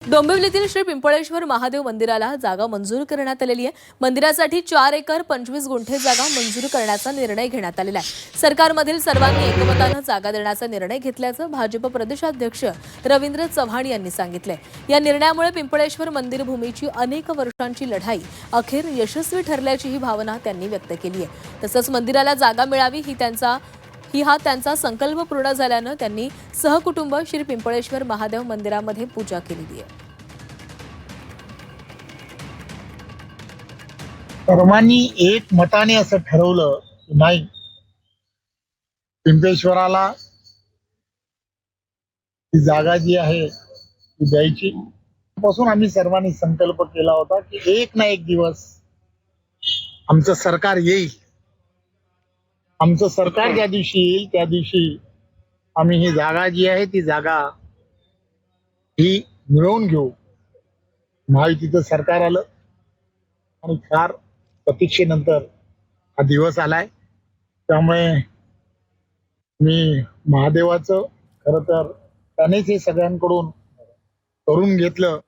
डोंबिवलीतील श्री पिंपळेश्वर महादेव मंदिराला जागा मंजूर करण्यात आलेली आहे। मंदिरासाठी 4 एकर 25 गुंठे जागा मंजूर करण्याचा निर्णय घेण्यात आलेला आहे। सरकारमधील सर्वांनी एकमताने जागा देण्याचा निर्णय घेतल्याचं भाजप प्रदेशाध्यक्ष रवींद्र चव्हाण यांनी सांगितले। या निर्णयामुळे पिंपळेश्वर मंदिर भूमीची अनेक वर्षांची लढाई अखेर यशस्वी ठरल्याची ही भावना त्यांनी व्यक्त केली आहे। तसंच मंदिराला जागा मिळावी ही त्यांचा संकल्प पूर्ण झाल्यानं त्यांनी सहकुटुंब श्री पिंपळेश्वर महादेव मंदिरामध्ये पूजा केलेली आहे। सर्वांनी एक मताने असं ठरवलं की नाही, पिंपळेश्वराला ही जागा जी आहे ती द्यायची। पासून आम्ही सर्वांनी संकल्प केला होता की एक ना एक दिवस आमचं सरकार येईल। आमचं सरकार ज्या दिवशी येईल त्या दिवशी आम्ही ही जागा जी आहे ती जागा ही मिळवून घेऊ। महायुतीचं सरकार आलं आणि फार प्रतीक्षेनंतर हा दिवस आलाय। त्यामुळे मी महादेवाचं खरं तर त्यानेच हे सगळ्यांकडून करून घेतलं